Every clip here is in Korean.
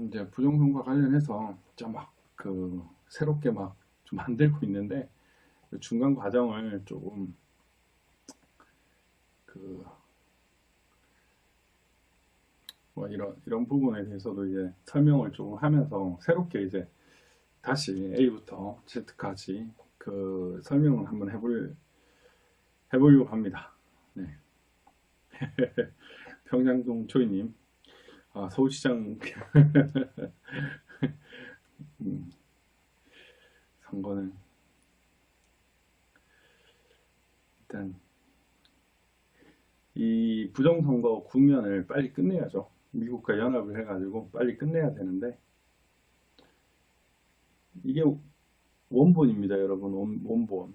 이제 부정선거 관련해서 진짜 막 새롭게 막 좀 만들고 있는데 그 중간 과정을 조금 그 뭐 이런 부분에 대해서도 이제 설명을 조금 하면서 새롭게 이제 다시 A부터 Z까지 설명을 한번 해보려고 합니다. 네. 평양동 초이님, 서울시장 음, 선거는 일단 이 부정선거 국면을 빨리 끝내야죠. 미국과 연합을 해가지고 빨리 끝내야 되는데 이게 원본입니다, 여러분. 원본.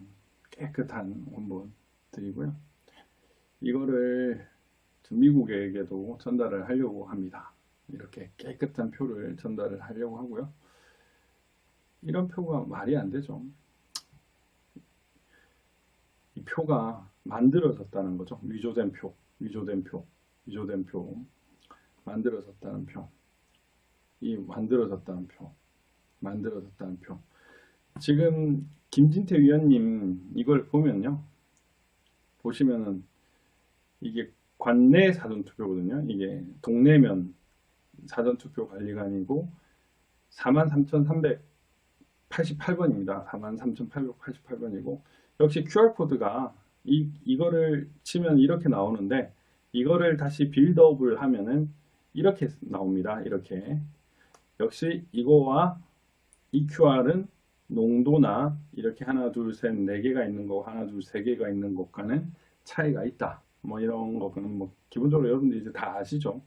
깨끗한 원본들이고요. 이거를 미국에게도 전달을 하려고 합니다. 이렇게 깨끗한 표를 전달을 하려고 하고요. 이런 표가 말이 안 되죠. 이 표가 만들어졌다는 거죠. 위조된 표, 위조된 표, 위조된 표, 만들어졌다는 표, 이 만들어졌다는 표, 만들어졌다는 표. 지금 김진태 위원님 이걸 보면요. 보시면은 이게 관내 사전투표거든요. 이게 동네면 사전투표 관리관이고 43,388번입니다. 43,888번이고 역시 QR코드가 이거를 치면 이렇게 나오는데 이거를 다시 빌드업을 하면은 이렇게 나옵니다. 이렇게 역시 이거와 이 QR은 농도나 이렇게 하나 둘셋 네 개가 있는 거 하나 둘 세 개가 있는 것과는 차이가 있다. 뭐 이런 거는 뭐 기본적으로 여러분들이 이제 다 아시죠.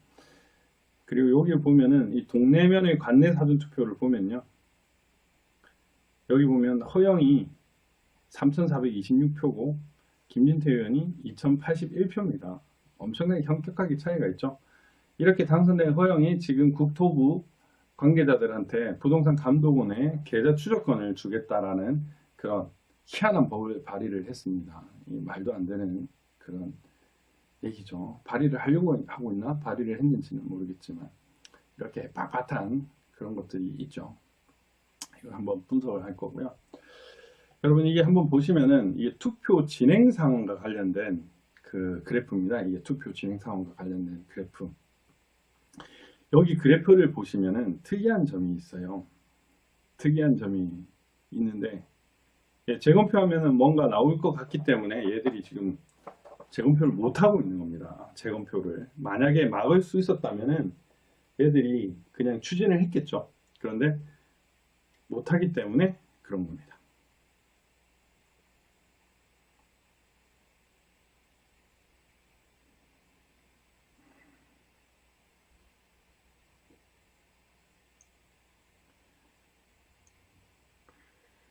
그리고 여기 보면은 이 동네면의 관내 사전 투표를 보면요. 여기 보면 허영이 3,426표고 김진태 의원이 2,081표입니다. 엄청나게 현격하게 차이가 있죠. 이렇게 당선된 허영이 지금 국토부 관계자들한테 부동산 감독원에 계좌 추적권을 주겠다라는 그런 희한한 법을 발의를 했습니다. 말도 안 되는 그런 얘기죠. 발의를 하려고 하고 있나? 발의를 했는지는 모르겠지만 이렇게 빳빳한 그런 것들이 있죠. 이걸 한번 분석을 할 거고요. 여러분 이게 한번 보시면은 이게 투표 진행 상황과 관련된 그 그래프입니다. 이게 투표 진행 상황과 관련된 그래프. 여기 그래프를 보시면은 특이한 점이 있어요. 특이한 점이 있는데 재검표 하면은 뭔가 나올 것 같기 때문에 얘들이 지금 재검표를 못 하고 있는 겁니다. 재검표를 만약에 막을 수 있었다면은 얘들이 그냥 추진을 했겠죠. 그런데 못 하기 때문에 그런 겁니다.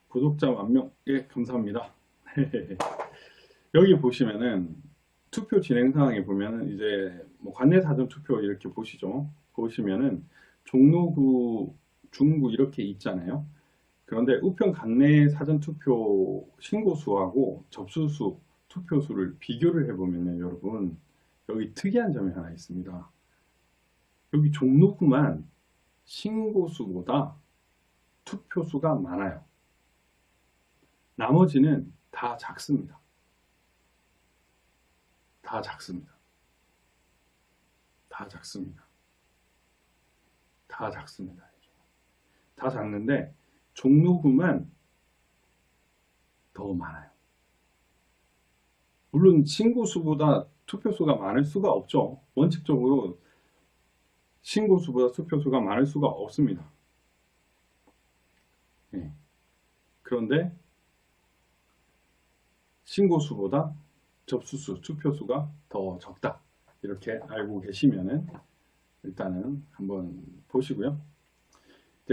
구독자 10,000명, 예, 감사합니다. 여기 보시면은 투표 진행 상황에 보면은 이제 뭐 관내 사전 투표 이렇게 보시죠. 보시면은 종로구, 중구 이렇게 있잖아요. 그런데 우편 관내 사전 투표 신고수하고 접수수, 투표수를 비교를 해보면요, 여러분 여기 특이한 점이 하나 있습니다. 여기 종로구만 신고수보다 투표수가 많아요. 나머지는 다 작습니다. 다 작습니다. 다 작습니다. 다 작습니다. 다 작는데 종로구만 더 많아요. 물론 신고수보다 투표수가 많을 수가 없죠. 원칙적으로 신고수보다 투표수가 많을 수가 없습니다. 네. 그런데 신고수보다 접수수, 투표수가 더 적다. 이렇게 알고 계시면은 일단은 한번 보시고요.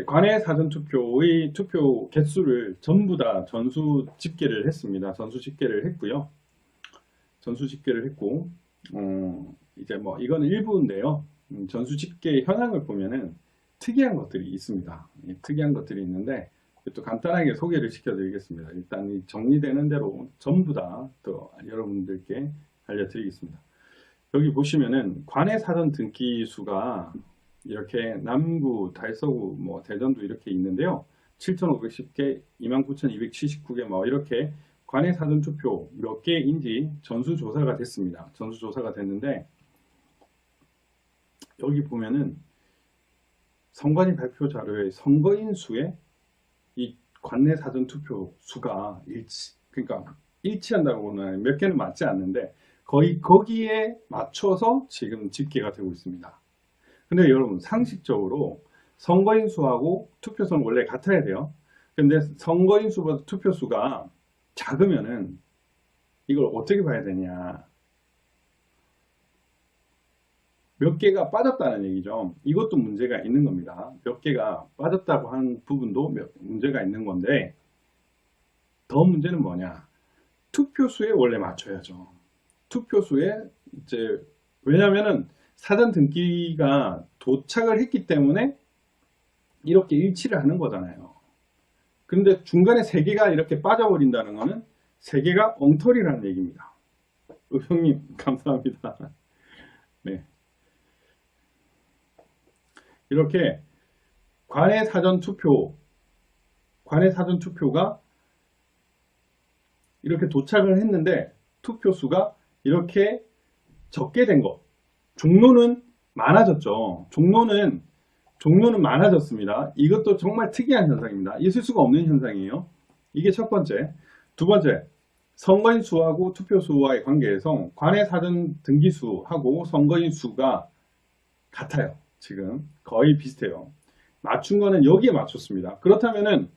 관외 사전투표의 투표 개수를 전부 다 전수 집계를 했습니다. 전수 집계를 했고요. 전수 집계를 했고, 이제 뭐 이거는 일부인데요. 전수 집계 현황을 보면은 특이한 것들이 있습니다. 특이한 것들이 있는데 또 간단하게 소개를 시켜드리겠습니다. 일단 정리되는 대로 전부 다 또 여러분들께 알려드리겠습니다. 여기 보시면은 관외 사전 등기 수가 이렇게 남구, 달서구, 뭐 대전도 이렇게 있는데요. 7,510개, 29,279개 뭐 이렇게 관내 사전투표 몇 개인지 전수조사가 됐습니다. 전수조사가 됐는데 여기 보면은 선관위 발표 자료의 선거인 수에 이 관내 사전투표 수가 그러니까 일치한다고는 몇 개는 맞지 않는데 거의 거기에 맞춰서 지금 집계가 되고 있습니다. 근데 여러분 상식적으로 선거인 수하고 투표소는 원래 같아야 돼요. 근데 선거인 수보다 투표 수가 작으면은 이걸 어떻게 봐야 되냐. 몇 개가 빠졌다는 얘기죠. 이것도 문제가 있는 겁니다. 몇 개가 빠졌다고 하는 부분도 문제가 있는 건데 더 문제는 뭐냐. 투표수에 원래 맞춰야죠. 투표수에 이제 왜냐면은 사전 등기가 도착을 했기 때문에 이렇게 일치를 하는 거잖아요. 근데 중간에 3개가 이렇게 빠져버린다는 거는 3개가 엉터리라는 얘기입니다. 형님 감사합니다. 네. 이렇게 관내 사전 투표가 이렇게 도착을 했는데 투표수가 이렇게 적게 된 것. 종로는 많아졌죠. 종로는 많아졌습니다. 이것도 정말 특이한 현상입니다. 있을 수가 없는 현상이에요. 이게 첫 번째. 두 번째, 선거인 수하고 투표 수와의 관계에서 관내 사전 등기 수하고 선거인 수가 같아요. 지금 거의 비슷해요. 맞춘 거는 여기에 맞췄습니다. 그렇다면은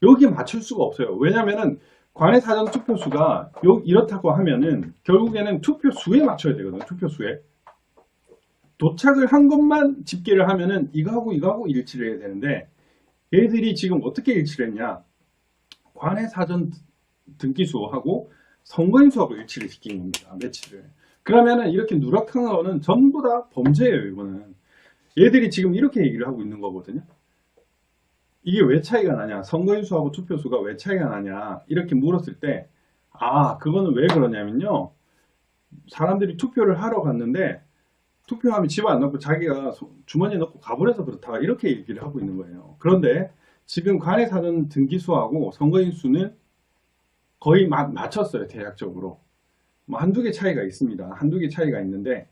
여기에 맞출 수가 없어요. 왜냐면은 관내 사전 투표 수가 이렇다고 하면은 결국에는 투표 수에 맞춰야 되거든요. 투표 수에. 도착을 한 것만 집계를 하면은 이거하고 일치를 해야 되는데 얘들이 지금 어떻게 일치를 했냐. 관내 사전 등기수하고 선거인 수하고 일치를 시킨 겁니다. 매치를. 그러면은 이렇게 누락한 거는 전부 다 범죄예요. 이거는. 얘들이 지금 이렇게 얘기를 하고 있는 거거든요. 이게 왜 차이가 나냐. 선거인 수하고 투표수가 왜 차이가 나냐. 이렇게 물었을 때 그거는 왜 그러냐면요. 사람들이 투표를 하러 갔는데 투표함이 집에 안 넣고 자기가 주머니에 넣고 가버려서 그렇다 이렇게 얘기를 하고 있는 거예요. 그런데 지금 관내 사전 등기수하고 선거인 수는 거의 맞췄어요. 대략적으로. 뭐 한두 개 차이가 있습니다. 한두 개 차이가 있는데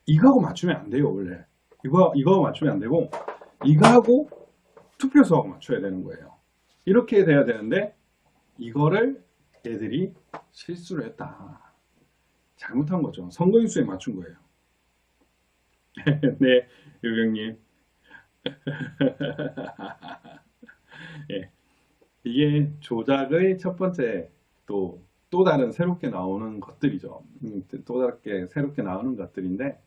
이거하고 맞추면 안 돼요. 원래 이거하고 맞추면 안 되고 이거하고 투표수하고 맞춰야 되는 거예요. 이렇게 돼야 되는데 이거를 애들이 실수를 했다. 잘못한 거죠. 선거인 수에 맞춘 거예요. 네, 유병님. 예, 이게 조작의 첫 번째 또 다른 새롭게 나오는 것들이죠. 또 다르게 새롭게 나오는 것들인데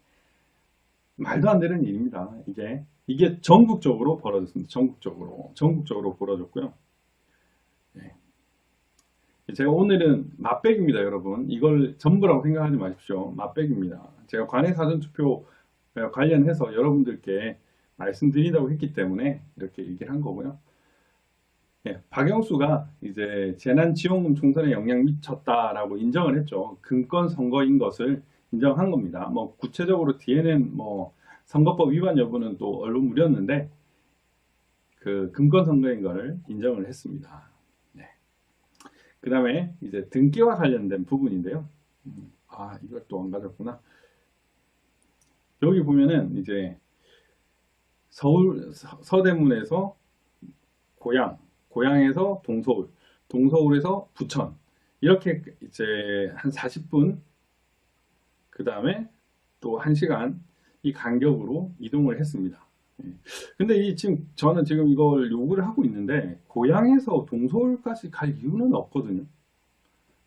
말도 안 되는 일입니다. 이게 전국적으로 벌어졌습니다. 전국적으로 벌어졌고요. 예. 제가 오늘은 맛백입니다, 여러분. 이걸 전부라고 생각하지 마십시오. 맛백입니다. 제가 관내 사전투표 관련해서 여러분들께 말씀드린다고 했기 때문에 이렇게 얘기를 한 거고요. 예, 박영수가 이제 재난지원금 총선에 영향 미쳤다라고 인정을 했죠. 금권 선거인 것을 인정한 겁니다. 뭐 구체적으로 뒤에는 뭐 선거법 위반 여부는 또 얼룩무렸는데 그 금권 선거인 걸 인정을 했습니다. 네. 그 다음에 이제 등기와 관련된 부분인데요. 이걸 또 안 가졌구나. 여기 보면은 이제 서대문에서 고향에서 동서울에서 부천 이렇게 이제 한 40분 그 다음에 또 1시간 이 간격으로 이동을 했습니다. 근데 저는 지금 이걸 요구를 하고 있는데 고향에서 동서울까지 갈 이유는 없거든요.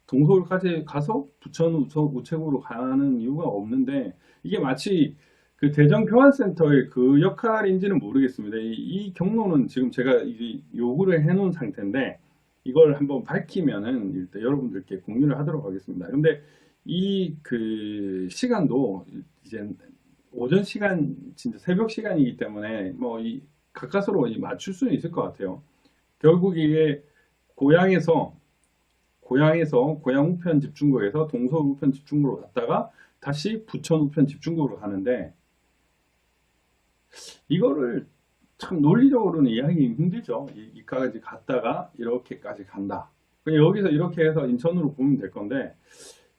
동서울까지 가서 부천 우체국으로 가는 이유가 없는데 이게 마치 그 대전교환센터의 그 역할인지는 모르겠습니다. 이 경로는 지금 제가 요구를 해 놓은 상태인데 이걸 한번 밝히면은 일단 여러분들께 공유를 하도록 하겠습니다. 근데 그 시간도 이제 오전 시간 진짜 새벽 시간이기 때문에 뭐 가까스로 맞출 수는 있을 것 같아요. 결국 이게 고향 우편 집중구에서 동서울 우편 집중구로 갔다가 다시 부천 우편 집중구로 가는데 이거를 참 논리적으로는 이해하기 힘들죠. 이까지 갔다가 이렇게까지 간다. 그냥 여기서 이렇게 해서 인천으로 보면 될 건데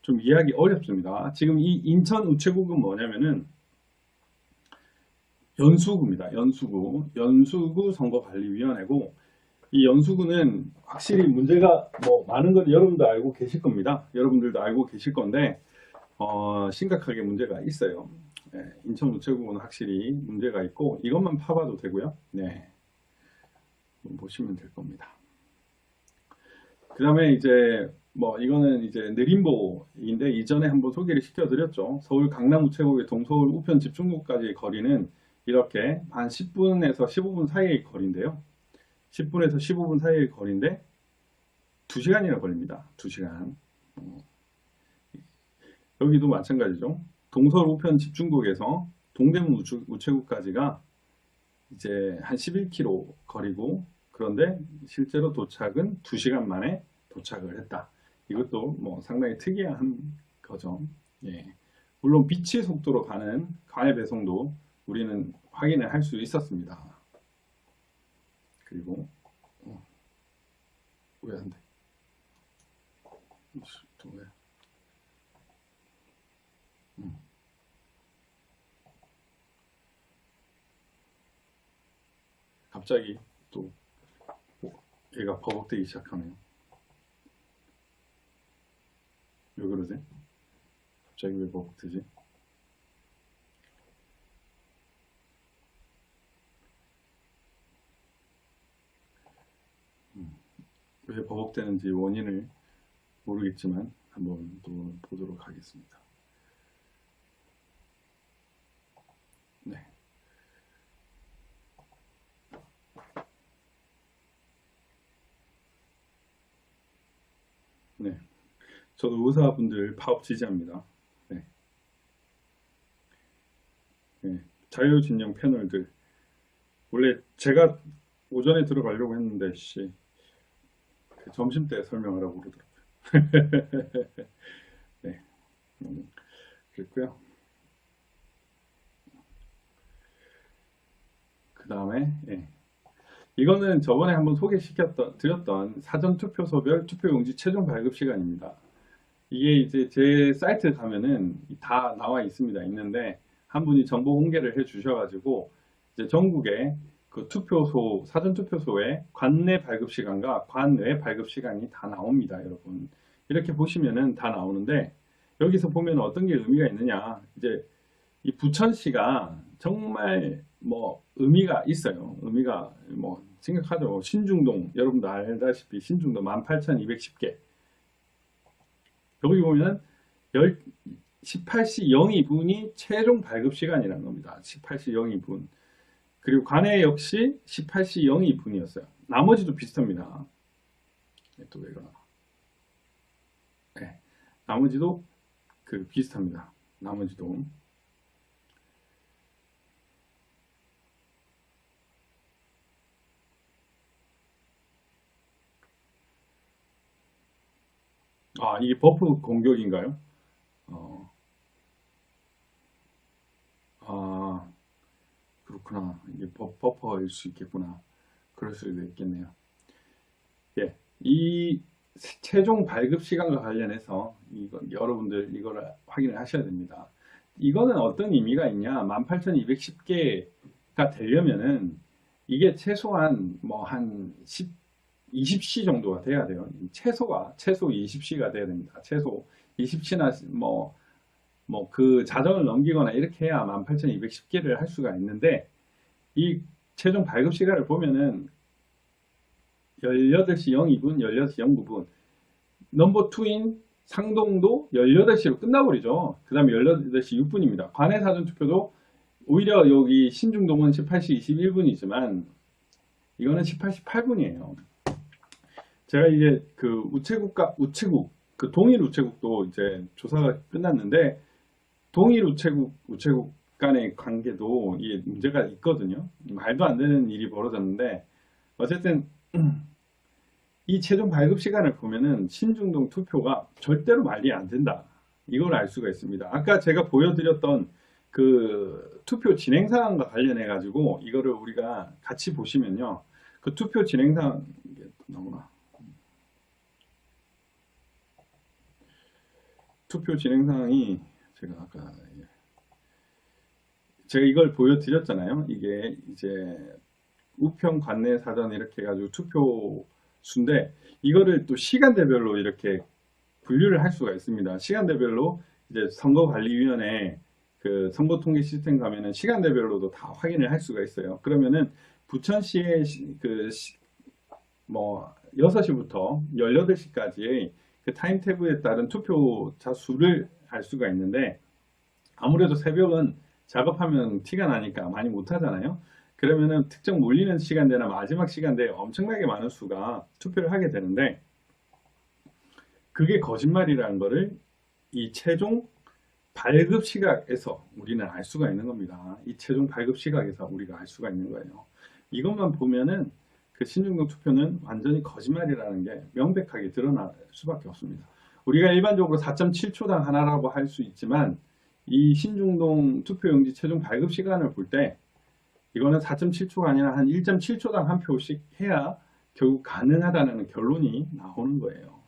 좀 이해하기 어렵습니다. 지금 이 인천 우체국은 뭐냐면은 연수구입니다. 연수구 선거관리위원회고 이 연수구는 확실히 문제가 뭐 많은 건 여러분도 알고 계실 겁니다. 여러분들도 알고 계실 건데 심각하게 문제가 있어요. 네, 인천 우체국은 확실히 문제가 있고 이것만 파봐도 되고요. 네, 보시면 될 겁니다. 그 다음에 이제 뭐 이거는 이제 느림보인데 이전에 한번 소개를 시켜드렸죠. 서울 강남 우체국의 동서울 우편 집중구까지의 거리는 이렇게 한 10분에서 15분 사이의 거리인데요. 10분에서 15분 사이의 거리인데 2시간이나 걸립니다. 2시간. 여기도 마찬가지죠. 동서울 우편 집중국에서 동대문 우체국까지가 이제 한 11km 거리고 그런데 실제로 도착은 2시간 만에 도착을 했다. 이것도 뭐 상당히 특이한 거죠. 예. 물론 빛의 속도로 가는 과일 배송도 우리는 확인을 할 수 있었습니다. 그리고 왜 안 돼? 또 왜? 갑자기 또 얘가 버벅대기 시작하네요. 왜 그러지? 갑자기 왜 버벅대지? 왜 버벅대는지 원인을 모르겠지만 한번 또 보도록 하겠습니다. 네. 네. 저도 의사분들 파업 지지합니다. 네. 네. 자유진영 패널들. 원래 제가 오전에 들어가려고 했는데, 점심 때 설명하라고 그러더라고요. 네. 그랬고요. 그 다음에, 예. 이거는 저번에 한번 드렸던 사전투표소별 투표용지 최종 발급 시간입니다. 이게 이제 제 사이트 가면은 다 나와 있습니다. 있는데, 한 분이 정보 공개를 해 주셔가지고, 이제 전국에 그 사전투표소의 관내 발급 시간과 관외 발급 시간이 다 나옵니다, 여러분. 이렇게 보시면은 다 나오는데, 여기서 보면 어떤 게 의미가 있느냐. 이제 이 부천시가 정말 뭐 의미가 있어요. 의미가 뭐 심각하죠. 신중동, 여러분도 알다시피 신중동 18,210개. 여기 보면 18시 02분이 최종 발급 시간이라는 겁니다. 18시 02분. 그리고 관내 역시 18시 02분이었어요. 나머지도 비슷합니다. 또 왜 그러나. 네. 나머지도 비슷합니다. 나머지도. 아, 이게 버프 공격인가요? 아, 그렇구나. 이게 버퍼일 수 있겠구나. 그럴 수도 있겠네요. 예, 이 최종 발급 시간과 관련해서 여러분들 이거를 확인을 하셔야 됩니다. 이거는 어떤 의미가 있냐? 18,210개가 되려면은 이게 최소한 뭐 한 20시 정도가 돼야 돼요. 최소 20시가 돼야 됩니다. 최소 20시나 뭐 그 자정을 넘기거나 이렇게 해야 18,210개를 할 수가 있는데 이 최종 발급 시간을 보면은 18시 02분, 18시 09분 넘버 2인 상동도 18시로 끝나버리죠. 그 다음에 18시 6분입니다. 관내 사전투표도 오히려 여기 신중동은 18시 21분이지만 이거는 18시 8분이에요. 제가 이제 그 우체국 그 동일 우체국도 이제 조사가 끝났는데 동일 우체국 간의 관계도 이게 문제가 있거든요. 말도 안 되는 일이 벌어졌는데 어쨌든 이 최종 발급 시간을 보면은 신중동 투표가 절대로 말이 안 된다. 이걸 알 수가 있습니다. 아까 제가 보여드렸던 그 투표 진행 사항과 관련해 가지고 이거를 우리가 같이 보시면요. 그 투표 진행 사항 이게 너무나 투표 진행 사항이 제가 아까 제가 이걸 보여드렸잖아요. 이게 이제 우편 관내 사전 이렇게 해가지고 투표수인데 이거를 또 시간대별로 이렇게 분류를 할 수가 있습니다. 시간대별로 이제 선거관리위원회 그 선거통계 시스템 가면은 시간대별로도 다 확인을 할 수가 있어요. 그러면은 부천시의 뭐 6시부터 18시까지의 그 타임테이블에 따른 투표자 수를 알 수가 있는데 아무래도 새벽은 작업하면 티가 나니까 많이 못 하잖아요. 그러면은 특정 몰리는 시간대나 마지막 시간대에 엄청나게 많은 수가 투표를 하게 되는데 그게 거짓말이라는 거를 이 최종 발급 시각에서 우리는 알 수가 있는 겁니다. 이 최종 발급 시각에서 우리가 알 수가 있는 거예요. 이것만 보면은 그 신중동 투표는 완전히 거짓말이라는 게 명백하게 드러날 수밖에 없습니다. 우리가 일반적으로 4.7초당 하나라고 할 수 있지만 이 신중동 투표용지 최종 발급 시간을 볼 때 이거는 4.7초가 아니라 한 1.7초당 한 표씩 해야 결국 가능하다는 결론이 나오는 거예요.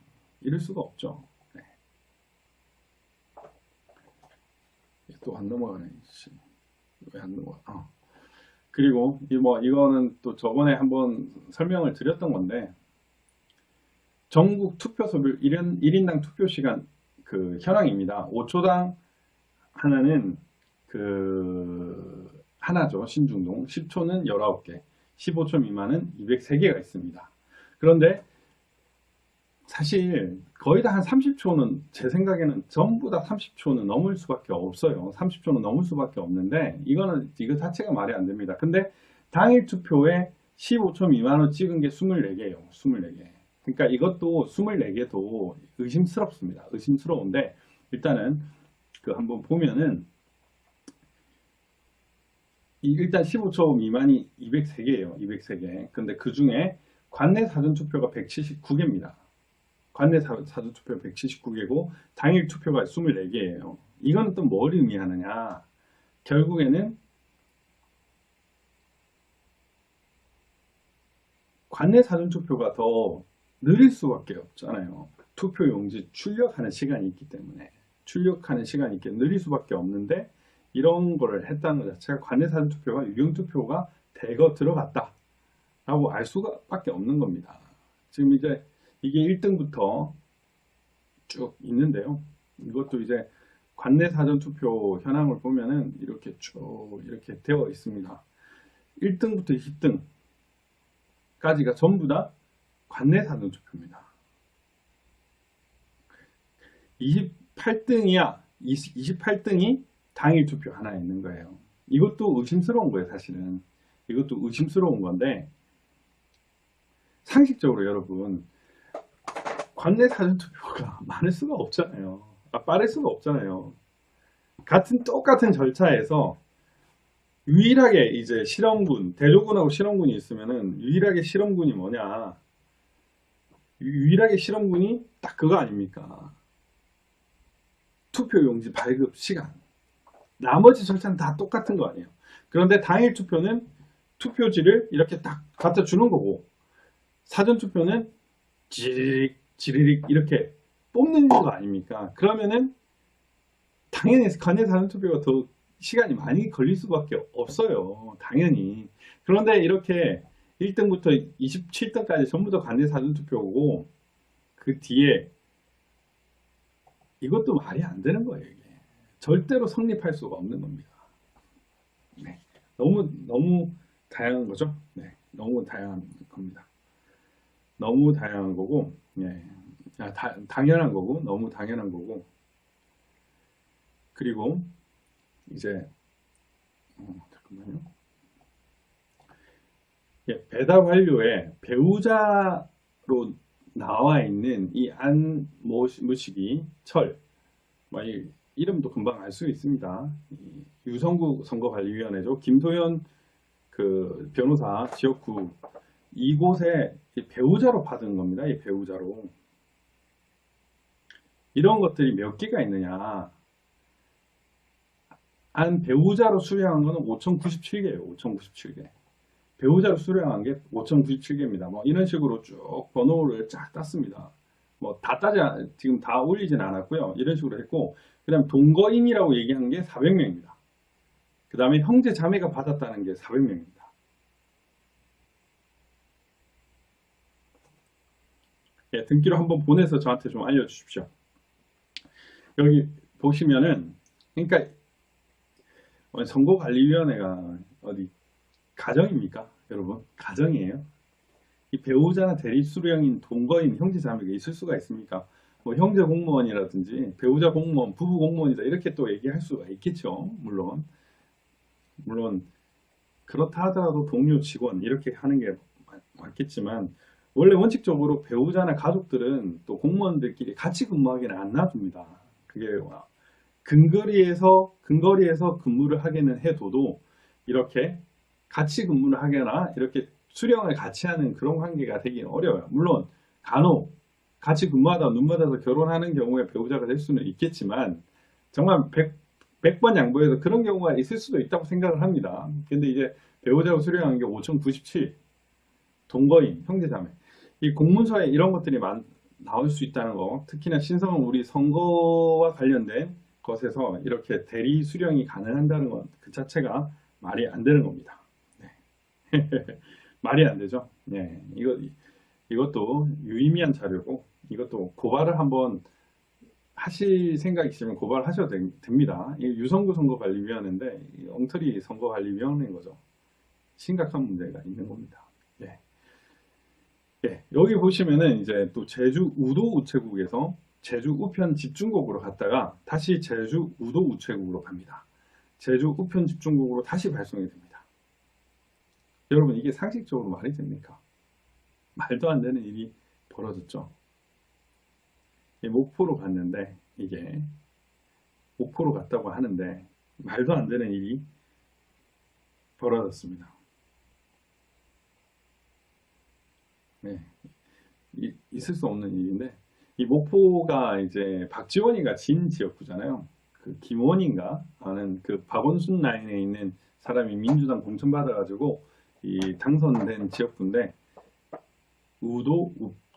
이럴 수가 없죠. 네. 또 안 넘어가네. 왜 안 넘어가? 그리고 이거는 또 저번에 한번 설명을 드렸던 건데 전국 투표소별 1인당 투표 시간 그 현황입니다. 5초당 하나는 하나죠. 신중동. 10초는 19개, 15초 미만은 203개가 있습니다. 그런데 사실 거의 다 한 30초는 제 생각에는 전부 다 30초는 넘을 수밖에 없어요. 30초는 넘을 수밖에 없는데 이거 자체가 말이 안 됩니다. 근데 당일 투표에 15초 미만으로 찍은 게 24개예요. 24개. 그러니까 이것도 24개도 의심스럽습니다. 의심스러운데 일단은 한번 보면은 일단 15초 미만이 203개예요. 203개. 근데 그 중에 관내 사전투표가 179개입니다. 관내 사전투표 179개고 당일 투표가 24개예요. 이건 또 뭘 의미하느냐? 결국에는 관내 사전투표가 더 느릴 수밖에 없잖아요. 투표용지 출력하는 시간이 있기 때문에 출력하는 시간이 있기 때문에 느릴 수밖에 없는데 이런 거를 했다는 것 자체가 관내 사전투표가 유령투표가 대거 들어갔다 라고 알 수밖에 없는 겁니다. 지금 이제 이게 1등부터 쭉 있는데요. 이것도 이제 관내 사전투표 현황을 보면은 이렇게 쭉 이렇게 되어 있습니다. 1등부터 20등까지가 전부 다 관내 사전투표입니다. 28등이 당일 투표 하나 있는 거예요. 이것도 의심스러운 거예요, 사실은. 이것도 의심스러운 건데, 상식적으로 여러분, 관내 사전투표가 많을 수가 없잖아요. 빠를 수가 없잖아요. 똑같은 절차에서 유일하게 이제 실험군, 대조군하고 실험군이 있으면은 유일하게 실험군이 뭐냐? 유일하게 실험군이 딱 그거 아닙니까? 투표용지 발급 시간. 나머지 절차는 다 똑같은 거 아니에요. 그런데 당일 투표는 투표지를 이렇게 딱 갖다 주는 거고 사전투표는 지리릭 이렇게 뽑는 거 아닙니까? 그러면은 당연히 관내 사전투표가 더 시간이 많이 걸릴 수밖에 없어요. 당연히. 그런데 이렇게 1등부터 27등까지 전부 다 관내 사전투표고 그 뒤에 이것도 말이 안 되는 거예요. 이게. 절대로 성립할 수가 없는 겁니다. 네. 너무 다양한 거죠. 네. 너무 다양한 겁니다. 너무 다양한 거고, 네. 당연한 거고, 너무 당연한 거고. 그리고 이제 잠깐만요. 예, 배달 완료에 배우자로 나와 있는 이 안모시기 철, 이름도 금방 알 수 있습니다. 유성구 선거관리위원회죠. 김소연 그 변호사 지역구 이곳에 배우자로 받은 겁니다. 이 배우자로. 이런 것들이 몇 개가 있느냐. 안 배우자로 수령한 거는 5097개예요. 5097개. 배우자로 수령한 게 5097개입니다. 뭐 이런 식으로 쭉 번호를 쫙 땄습니다. 뭐 다 지금 다 올리진 않았고요. 이런 식으로 했고, 그 다음 동거인이라고 얘기한 게 400명입니다. 그 다음에 형제 자매가 받았다는 게 400명입니다. 예, 등기로 한번 보내서 저한테 좀 알려주십시오. 여기 보시면은, 그러니까 선거관리위원회가 어디 가정입니까? 여러분, 가정이에요. 이 배우자나 대리수령인 동거인 형제자매가 있을 수가 있습니까? 뭐 형제 공무원이라든지 배우자 공무원, 부부 공무원이다 이렇게 또 얘기할 수가 있겠죠. 물론 그렇다 하더라도 동료 직원 이렇게 하는 게 맞겠지만, 원래 원칙적으로 배우자나 가족들은 또 공무원들끼리 같이 근무하기는 안 놔둡니다. 그게 근거리에서 근무를 하게는 해둬도 이렇게 같이 근무를 하거나 이렇게 수령을 같이 하는 그런 관계가 되긴 어려워요. 물론 간혹 같이 근무하다 눈 맞아서 결혼하는 경우에 배우자가 될 수는 있겠지만, 정말 100번 양보해서 그런 경우가 있을 수도 있다고 생각을 합니다. 근데 이제 배우자가 수령한 게 5097, 동거인, 형제자매. 이 공문서에 이런 것들이 나올 수 있다는 거, 특히나 신성은 우리 선거와 관련된 것에서 이렇게 대리 수령이 가능한다는 것 그 자체가 말이 안 되는 겁니다. 네. 말이 안 되죠. 네, 이것도 유의미한 자료고, 이것도 고발을 한번 하실 생각 있으면 고발하셔도 됩니다. 이 유성구 선거관리위원회인데 엉터리 선거관리위원회인 거죠. 심각한 문제가 있는 겁니다. 예. 예, 여기 보시면은 이제 또 제주 우도 우체국에서 제주 우편 집중국으로 갔다가 다시 제주 우도 우체국으로 갑니다. 제주 우편 집중국으로 다시 발송이 됩니다. 여러분, 이게 상식적으로 말이 됩니까? 말도 안 되는 일이 벌어졌죠. 목포로 갔는데, 이게 목포로 갔다고 하는데 말도 안 되는 일이 벌어졌습니다. 네, 있을 수 없는 일인데, 이 목포가 이제 박지원이가 진 지역구잖아요. 그 김원인가 하는 그 박원순 라인에 있는 사람이 민주당 공천받아가지고 이 당선된 지역구인데,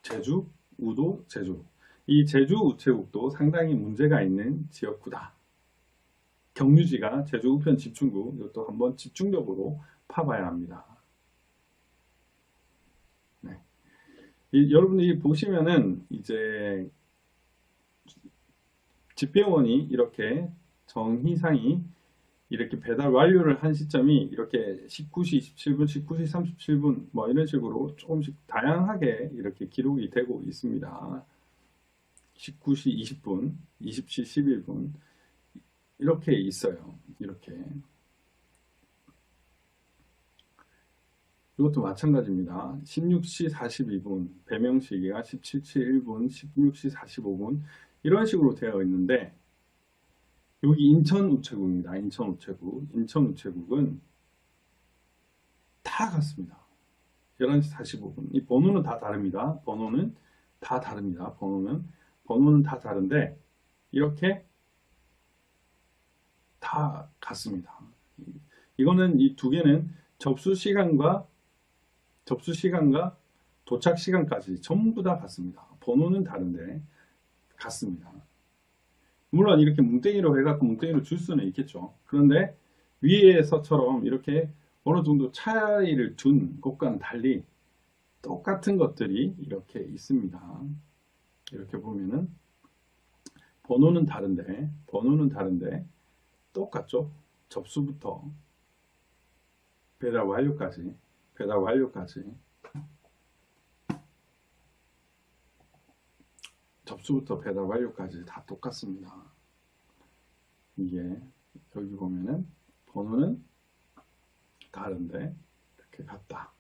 제주, 우도, 제주. 이 제주 우체국도 상당히 문제가 있는 지역구다. 경유지가 제주 우편 집중국, 이것도 한번 집중적으로 파봐야 합니다. 네. 여러분들이 보시면은 이제 집배원이 이렇게 정희상이 이렇게 배달 완료를 한 시점이 이렇게 19시 27분, 19시 37분 뭐 이런 식으로 조금씩 다양하게 이렇게 기록이 되고 있습니다. 19시 20분, 20시 11분 이렇게 있어요. 이렇게. 이것도 마찬가지입니다. 16시 42분, 배명 시기가 17시 1분, 16시 45분 이런 식으로 되어 있는데, 여기 인천 우체국입니다. 인천 우체국. 인천 우체국은 다 같습니다. 11시 45분. 이 번호는 다 다릅니다. 번호는 다 다릅니다. 번호는 다 다른데 이렇게 다 같습니다. 이거는 이 두 개는 접수 시간과 도착 시간까지 전부 다 같습니다. 번호는 다른데 같습니다. 물론 이렇게 뭉땡이로 해갖고 뭉땡이로 줄 수는 있겠죠. 그런데 위에서처럼 이렇게 어느 정도 차이를 둔 것과는 달리 똑같은 것들이 이렇게 있습니다. 이렇게 보면은 번호는 다른데 똑같죠. 접수부터 배달 완료까지 접수부터 배달 완료까지 다 똑같습니다. 이게 여기 보면은 번호는 다른데 이렇게 같다.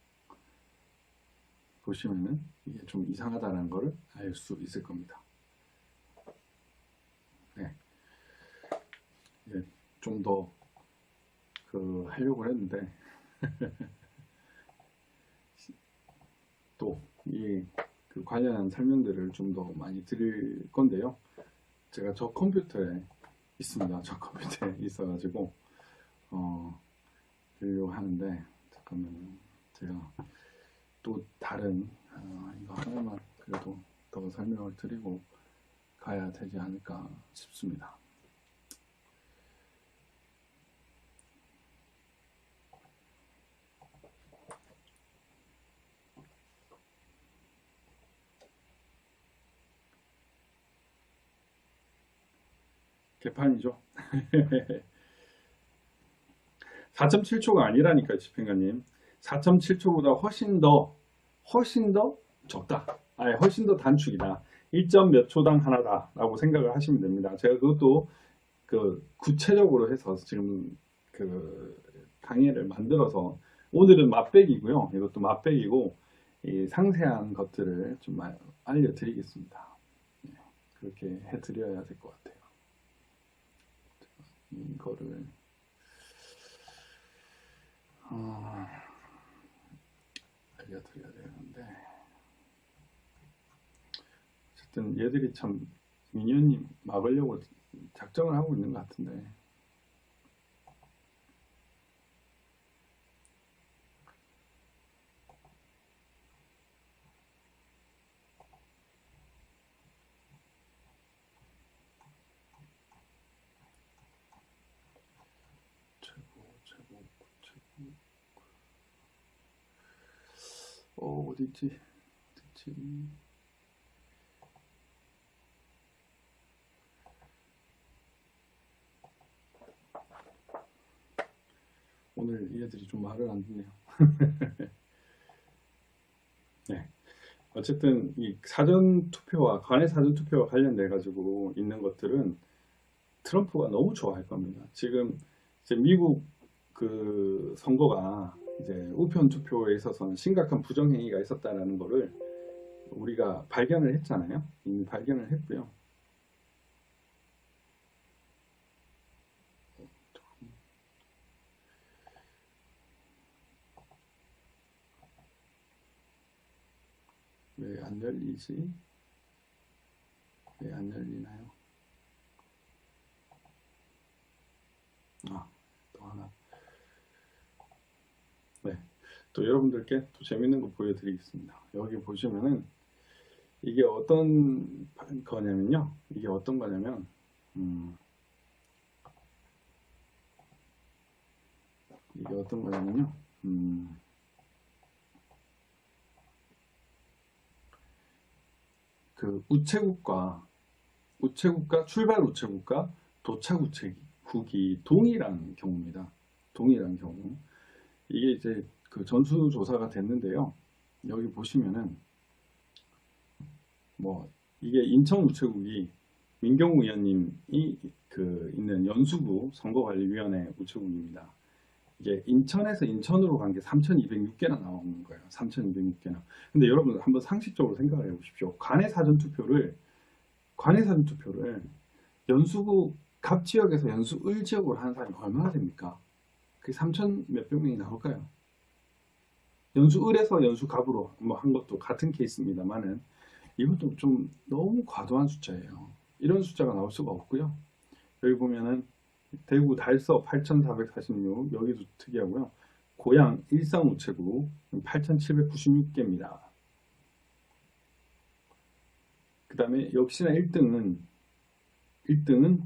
보시면은 이게 좀 이상하다는 것을 알 수 있을 겁니다. 네. 좀 더 하려고 했는데 또 이 관련한 설명들을 좀 더 많이 드릴 건데요. 제가 저 컴퓨터에 있습니다. 저 컴퓨터에 있어가지고 드리려고 하는데, 잠깐만 제가 또 다른 이거 하나만 그래도 더 설명을 드리고 가야 되지 않을까 싶습니다. 개판이죠. 4.7초가 아니라니까요, 집행관님. 4.7초보다 훨씬 더 적다. 아니, 훨씬 더 단축이다. 1점 몇 초당 하나다 라고 생각을 하시면 됩니다. 제가 그것도 구체적으로 해서 지금 강의를 만들어서, 오늘은 맛배기고요. 이것도 맛배기고 이 상세한 것들을 좀 알려드리겠습니다. 네, 그렇게 해드려야 될 것 같아요. 이거를 알려드려야 되는데, 어쨌든 얘들이 참 미니언님 막으려고 작정을 하고 있는 것 같은데, 어디지? 오늘 얘들이 좀 말을 안 듣네요. 네. 어쨌든 이 사전투표와 관내 사전투표와 관련돼 가지고 있는 것들은 트럼프가 너무 좋아할 겁니다. 지금 이제 미국 선거가 이제 우편 투표에 있어서는 심각한 부정행위가 있었다라는 거를 우리가 발견을 했잖아요. 이미 발견을 했고요. 왜 안 열리지? 왜 안 열리나요? 또 하나. 네. 또 여러분들께 또 재밌는 거 보여드리겠습니다. 여기 보시면은 이게 어떤 거냐면요. 이게 어떤 거냐면, 이게 어떤 거냐면요. 우체국과 출발 우체국과 도착 우체국이 동일한 경우입니다. 동일한 경우. 이게 이제 전수조사가 됐는데요. 여기 보시면은 이게 인천 우체국이 민경우 의원님이 있는 연수구 선거관리위원회 우체국입니다. 이게 인천에서 인천으로 간 게 3,206개나 나오는 거예요. 3,206개나. 근데 여러분 한번 상식적으로 생각을 해보십시오. 관내 사전투표를 연수구 갑 지역에서 연수을 지역으로 하는 사람이 얼마나 됩니까? 그게 3천 몇백 명이 나올까요? 연수을에서 연수갑으로 한 것도 같은 케이스입니다만은, 이것도 좀 너무 과도한 숫자예요. 이런 숫자가 나올 수가 없고요. 여기 보면은 대구 달서 8,446, 여기도 특이하고요. 고양 일산 우체국 8,796개입니다. 그 다음에 역시나 1등은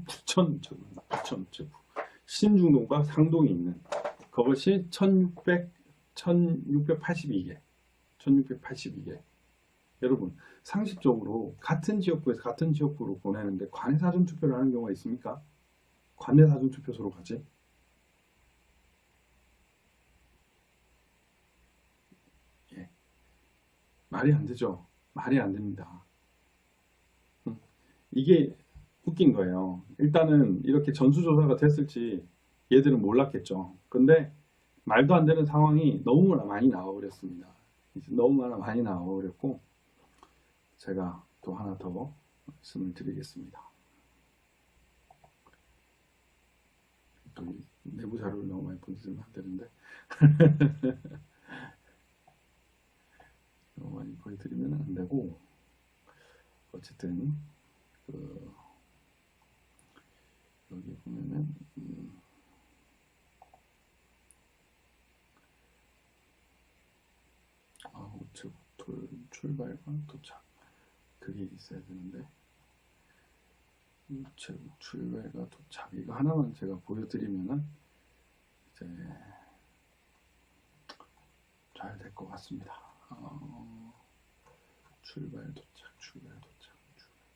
부천 우체국. 신중동과 상동이 있는 그것이 1682개. 여러분, 상식적으로 같은 지역구에서 같은 지역구로 보내는데 관내 사전투표를 하는 경우가 있습니까? 관내 사전투표소로 가지? 예. 말이 안 되죠. 말이 안 됩니다. 이게 웃긴 거예요. 일단은 이렇게 전수조사가 됐을지 얘들은 몰랐겠죠. 근데 말도 안 되는 상황이 너무나 많이 나와버렸습니다. 너무나 많이 나와버렸고, 제가 또 하나 더 말씀을 드리겠습니다. 또 내부 자료를 너무 많이 보여주면 안 되는데 너무 많이 보여드리면 안 되고, 어쨌든 여기 보면은 우체국 출발과 도착 그게 있어야 되는데 우체국 출발과 도착 이거 하나만 제가 보여드리면은 이제 잘 될 것 같습니다. 출발 도착 출발 도착 출발 도착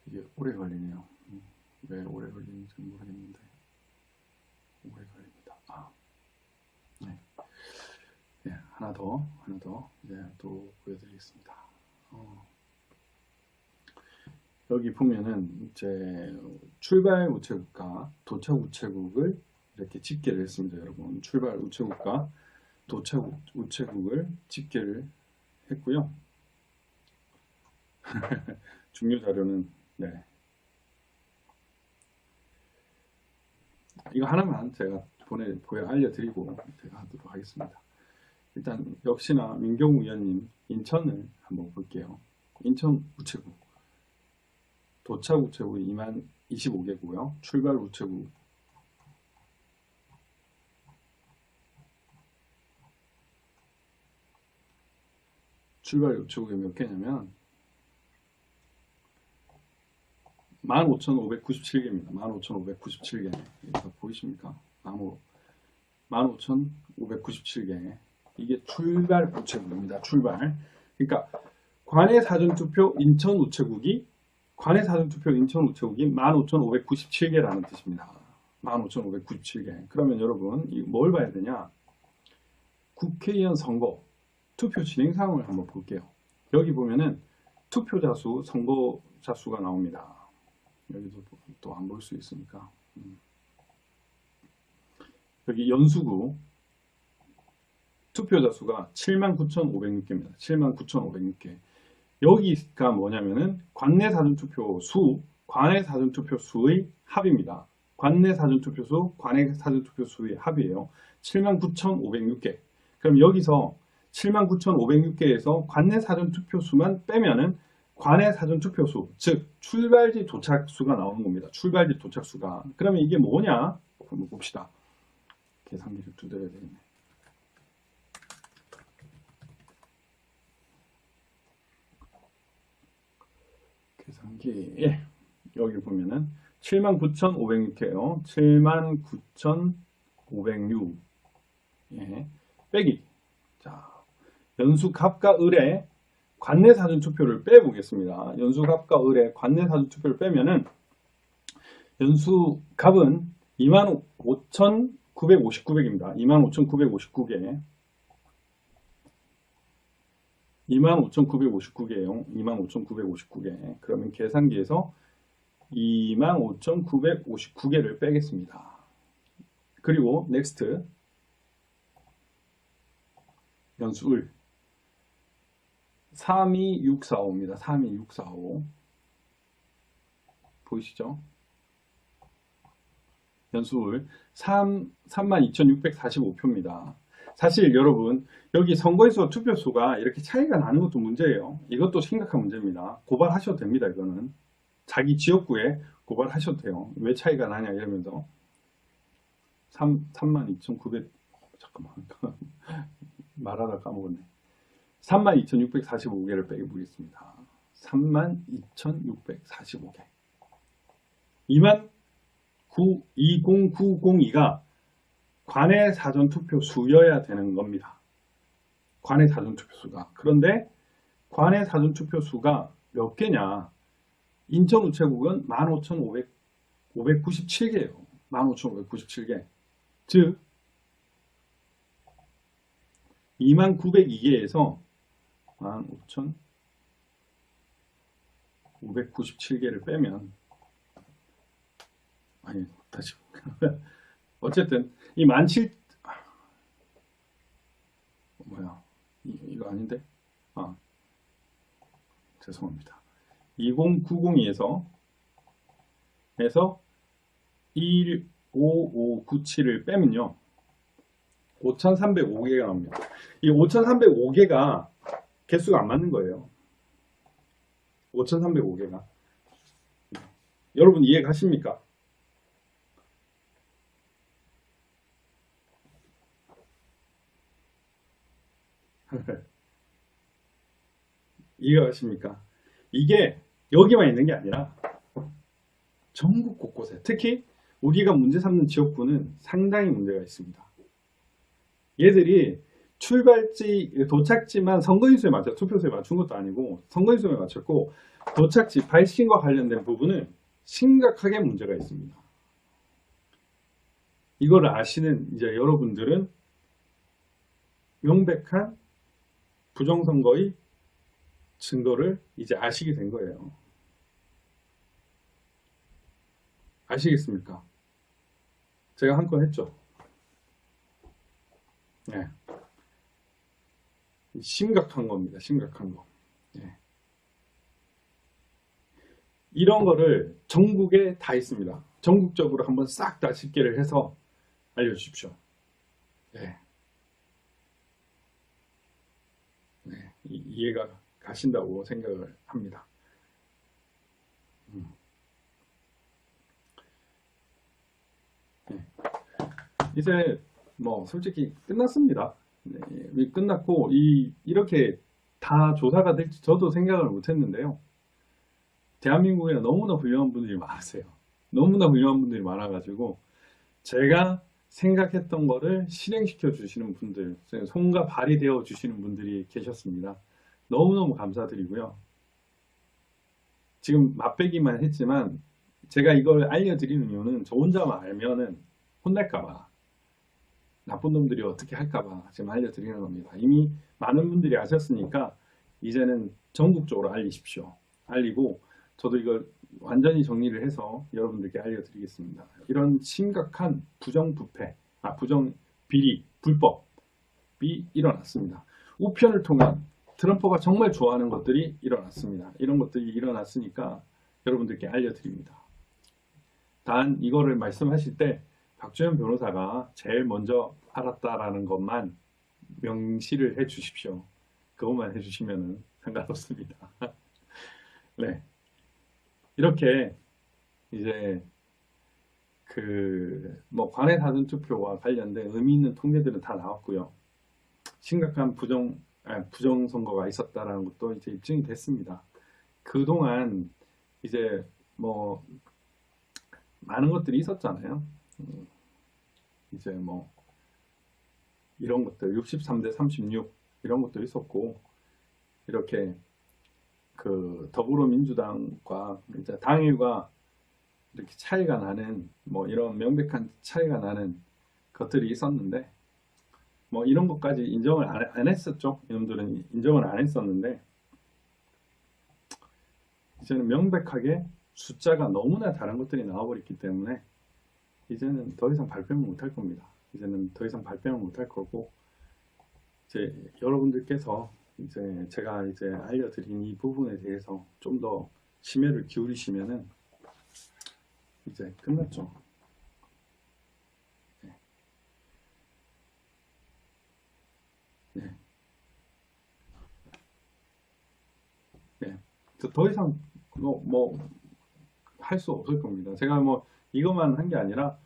이게 오래 걸리네요. 왜 오래 걸리는지 모르겠는데 오래 걸립니다. 네. 네, 하나 더 이제 또 보여드리겠습니다. 여기 보면은 이제 출발 우체국과 도착 우체국을 이렇게 집계를 했습니다, 여러분. 출발 우체국과 도착 우체국을 집계를 했고요. 중요 자료는 네. 이거 하나만 제가 알려드리고 제가 하도록 하겠습니다. 일단 역시나 민경우 위원님 인천을 한번 볼게요. 인천 우체국 도착 우체국이 25개고요. 출발 우체국 우체국이 몇 개냐면 15,597개입니다. 15,597개. 이거 보이십니까? 15,597개. 이게 출발 우체국입니다. 출발. 그러니까 관내 사전투표 인천 우체국이 15,597개라는 뜻입니다. 15,597개. 그러면 여러분 뭘 봐야 되냐? 국회의원 선거 투표 진행 상황을 한번 볼게요. 여기 보면은 투표자 수, 선거자 수가 나옵니다. 여기도 또 안 볼 수 있으니까. 여기 연수구 투표자 수가 79,506개입니다. 79,506개. 여기가 뭐냐면은 관내 사전투표 수의 합입니다. 관내 사전투표 수의 합이에요. 79,506개. 그럼 여기서 79,506개에서 관내 사전투표 수만 빼면은 관내 사전투표 수, 즉 출발지 도착수가 나오는 겁니다. 출발지 도착수가. 그러면 이게 뭐냐? 한번 봅시다. 계산기를 두드려야 되겠네. 계산기. 예. 여기 보면은 79,506개요. 79,506. 예. 빼기. 자, 연수갑과 을의 관내 사전투표를 빼보겠습니다. 연수갑과 을의 관내 사전투표를 빼면은 연수갑은 25,959개입니다. 25,959개. 25,959개예요. 25,959개. 그러면 계산기에서 25,959개를 빼겠습니다. 그리고 넥스트 연수을 32645입니다. 32645 보이시죠? 연수을 32,645표입니다. 사실 여러분 여기 선거에서 투표수가 이렇게 차이가 나는 것도 문제예요. 이것도 심각한 문제입니다. 고발하셔도 됩니다. 이거는 자기 지역구에 고발하셔도 돼요. 왜 차이가 나냐 이러면서 32,900 잠깐만 말하다 까먹었네. 32,645개를 빼보겠습니다. 32,645개 20902가 관내 사전투표 수여야 되는 겁니다. 관내 사전투표 수가. 그런데 관내 사전투표 수가 몇 개냐? 인천 우체국은 15,597개예요. 15,597개. 즉 25,902개에서 15,597개를 빼면 아니 다시 어쨌든 이 17 뭐야 이거 아닌데 죄송합니다. 20902에서 15597을 빼면요 5,305개가 나옵니다. 이 5,305개가 개수가 안 맞는 거예요. 5,305개가 여러분 이해 가십니까? 이해가 가십니까? 이게 여기만 있는 게 아니라 전국 곳곳에, 특히 우리가 문제 삼는 지역구는 상당히 문제가 있습니다. 얘들이 출발지, 도착지만 선거인수에 맞춰 투표소에 맞춘 것도 아니고 선거인수에 맞췄고, 도착지 발신과 관련된 부분은 심각하게 문제가 있습니다. 이거를 아시는 이제 여러분들은 명백한 부정선거의 증거를 이제 아시게 된 거예요. 아시겠습니까? 제가 한 건 했죠. 네. 심각한 겁니다. 심각한 거. 네. 이런 거를 전국에 다 있습니다. 전국적으로 한번 싹 다 집계를 해서 알려주십시오. 네. 네. 이해가 가신다고 생각을 합니다. 네. 이제 뭐 솔직히 끝났습니다. 네. 끝났고 이렇게 다 조사가 될지 저도 생각을 못했는데요. 대한민국에 너무나 훌륭한 분들이 많으세요. 너무나 훌륭한 분들이 많아가지고 제가 생각했던 거를 실행시켜 주시는 분들, 손과 발이 되어 주시는 분들이 계셨습니다. 너무너무 감사드리고요. 지금 맛배기만 했지만 제가 이걸 알려드리는 이유는 저 혼자만 알면은 혼날까봐, 나쁜 놈들이 어떻게 할까봐 지금 알려드리는 겁니다. 이미 많은 분들이 아셨으니까 이제는 전국적으로 알리십시오. 알리고 저도 이걸 완전히 정리를 해서 여러분들께 알려드리겠습니다. 이런 심각한 부정부패, 부정비리, 불법이 일어났습니다. 우편을 통한 트럼프가 정말 좋아하는 것들이 일어났습니다. 이런 것들이 일어났으니까 여러분들께 알려드립니다. 단 이거를 말씀하실 때 박주현 변호사가 제일 먼저 알았다라는 것만 명시를 해 주십시오. 그것만 해주시면 상관없습니다. 네. 이렇게 이제 뭐 관외 사전 투표와 관련된 의미 있는 통계들은 다 나왔고요. 심각한 부정선거가 있었다라는 것도 이제 입증이 됐습니다. 그동안 이제 뭐 많은 것들이 있었잖아요. 이제 뭐 이런 것들 63대 36 이런 것도 있었고, 이렇게 더불어민주당과 이제 당일과 이렇게 차이가 나는, 뭐 이런 명백한 차이가 나는 것들이 있었는데, 뭐 이런 것까지 인정을 안 했었죠. 이놈들은 인정을 안 했었는데, 이제는 명백하게 숫자가 너무나 다른 것들이 나와버렸기 때문에 이제는 더 이상 발표는 못할 겁니다. 이제는 더 이상 발표는 못할 거고, 이제 여러분들께서 이제 제가 이제 알려드린 이 부분에 대해서 좀 더 심혈을 기울이시면은 이제 끝났죠. 네. 네. 네. 더 이상 할 수 없을 겁니다. 제가 뭐 이것만 한 게 아니라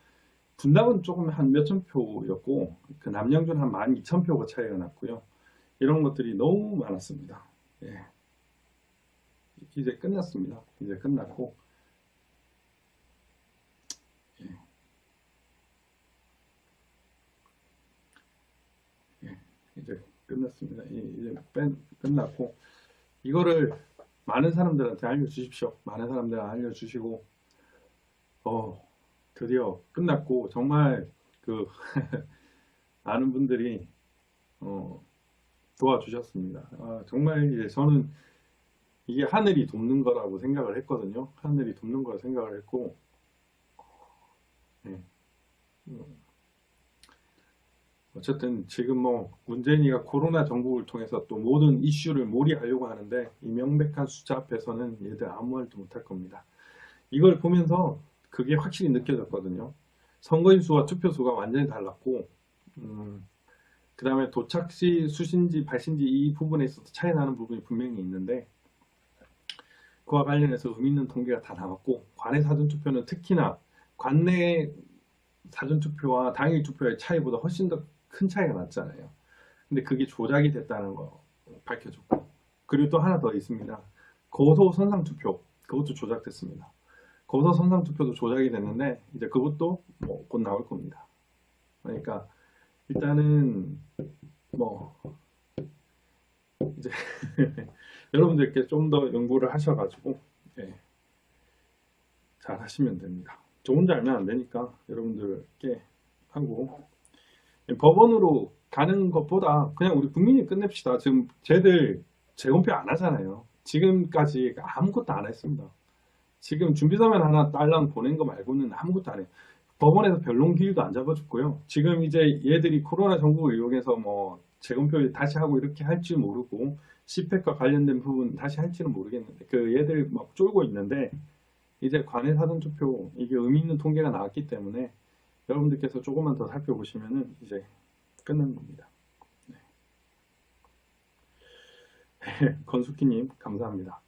분당은 조금 한 몇천 표였고, 그 남양주는 한 12,000표가 차이가 났고요. 이런 것들이 너무 많았습니다. 예. 이제 끝났습니다. 이제 끝났고, 예. 예. 이제 끝났습니다. 이제 끝났고, 이거를 많은 사람들한테 알려주십시오. 많은 사람들한테 알려주시고, 드디어 끝났고, 정말 많은 분들이 도와주셨습니다. 정말 이제 저는 이게 하늘이 돕는 거라고 생각을 했거든요. 하늘이 돕는 거라 생각을 했고, 네. 어쨌든 지금 뭐 문재인이가 코로나 정국을 통해서 또 모든 이슈를 몰이하려고 하는데, 이 명백한 숫자 앞에서는 얘들 아무 말도 못할 겁니다. 이걸 보면서 그게 확실히 느껴졌거든요. 선거인 수와 투표 수가 완전히 달랐고, 그 다음에 도착시, 수신지, 발신지 이 부분에 있어서 차이 나는 부분이 분명히 있는데, 그와 관련해서 의미 있는 통계가 다 나왔고, 관내 사전투표는 특히나 관내 사전투표와 당일 투표의 차이보다 훨씬 더 큰 차이가 났잖아요. 근데 그게 조작이 됐다는 거 밝혀졌고, 그리고 또 하나 더 있습니다. 거소 선상투표, 그것도 조작됐습니다. 거소 선상투표도 조작이 됐는데 이제 그것도 뭐 곧 나올 겁니다. 그러니까 일단은 뭐 이제 여러분들께 좀 더 연구를 하셔가지고 예, 잘 하시면 됩니다. 저 혼자 알면 안 되니까 여러분들께 하고, 법원으로 가는 것보다 그냥 우리 국민이 끝냅시다. 지금 쟤들 재검표 안 하잖아요. 지금까지 아무것도 안 했습니다. 지금 준비서면 하나 딸랑 보낸 거 말고는 아무것도 안 해요. 법원에서 변론 기일도 안 잡아줬고요. 지금 이제 얘들이 코로나 전국을 이용해서 뭐 재검표 다시 하고 이렇게 할지 모르고 CPEC과 관련된 부분 다시 할지는 모르겠는데 그 얘들 막 쫄고 있는데, 이제 관내 사전투표 이게 의미 있는 통계가 나왔기 때문에 여러분들께서 조금만 더 살펴보시면은 이제 끝난 겁니다. 네. 건숙희님 감사합니다.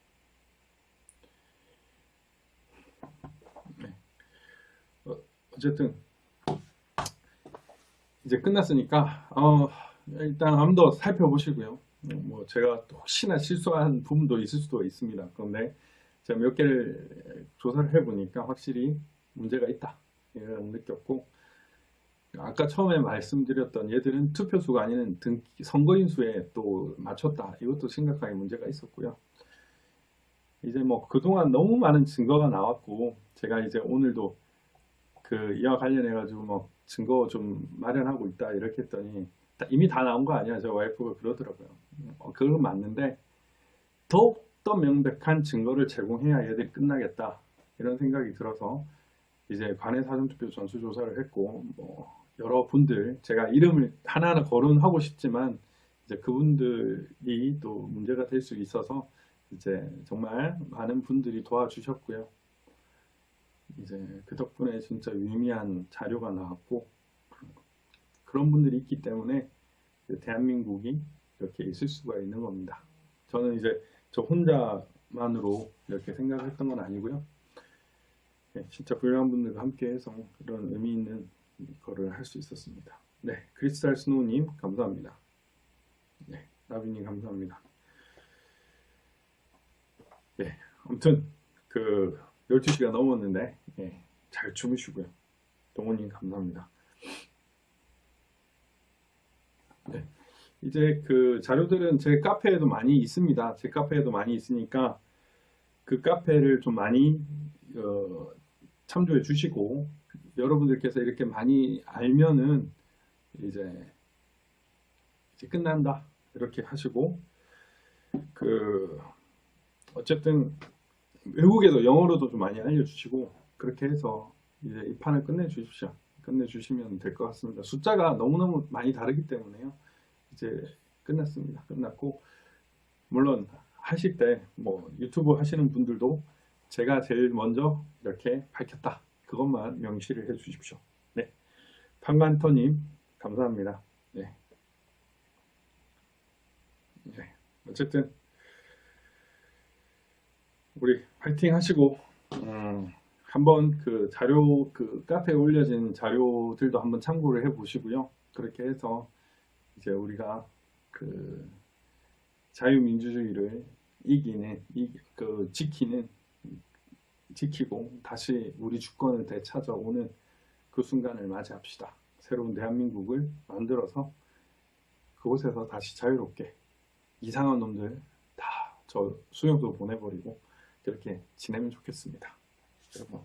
네. 어쨌든 이제 끝났으니까 일단 한번 더 살펴보시고요. 뭐 제가 혹시나 실수한 부분도 있을 수도 있습니다. 그런데 제가 몇 개를 조사를 해보니까 확실히 문제가 있다 이런 느꼈고, 아까 처음에 말씀드렸던 얘들은 투표수가 아닌 선거인 수에 또 맞췄다, 이것도 심각하게 문제가 있었고요. 이제 뭐 그동안 너무 많은 증거가 나왔고, 제가 이제 오늘도 그 이와 관련해 가지고 뭐 증거 좀 마련하고 있다 이렇게 했더니 이미 다 나온 거 아니야, 저 와이프가 그러더라고요. 그건 맞는데 더욱더 명백한 증거를 제공해야 얘들이 끝나겠다 이런 생각이 들어서 이제 관내 사전투표 전수조사를 했고, 뭐 여러 분들 제가 이름을 하나하나 거론하고 싶지만 이제 그분들이 또 문제가 될 수 있어서 이제 정말 많은 분들이 도와주셨고요. 이제 그 덕분에 진짜 유의미한 자료가 나왔고, 그런 분들이 있기 때문에 대한민국이 이렇게 있을 수가 있는 겁니다. 저는 이제 저 혼자만으로 이렇게 생각을 했던 건 아니고요. 네, 진짜 훌륭한 분들과 함께해서 이런 의미 있는 거를 할 수 있었습니다. 네, 크리스탈 스노우님 감사합니다. 네, 나비님 감사합니다. 네, 아무튼 그 12시가 넘었는데 잘 주무시고요. 동호님 감사합니다. 네, 이제 그 자료들은 제 카페에도 많이 있습니다. 제 카페에도 많이 있으니까 그 카페를 좀 많이 참조해 주시고, 여러분들께서 이렇게 많이 알면은 이제 끝난다 이렇게 하시고, 그 어쨌든 외국에도 영어로도 좀 많이 알려주시고, 그렇게 해서 이제 이 판을 끝내주십시오. 끝내주시면 될 것 같습니다. 숫자가 너무너무 많이 다르기 때문에요. 이제 끝났습니다. 끝났고, 물론 하실 때 뭐 유튜브 하시는 분들도 제가 제일 먼저 이렇게 밝혔다, 그것만 명시를 해 주십시오. 네, 판관터님 감사합니다. 네. 네. 어쨌든 우리 파이팅 하시고, 한번 그 자료, 그 카페에 올려진 자료들도 한번 참고를 해 보시고요. 그렇게 해서 이제 우리가 그 자유민주주의를 지키고 다시 우리 주권을 되찾아오는 그 순간을 맞이합시다. 새로운 대한민국을 만들어서 그곳에서 다시 자유롭게 이상한 놈들 다 저 수용소 보내버리고 그렇게 지내면 좋겠습니다. 여러분.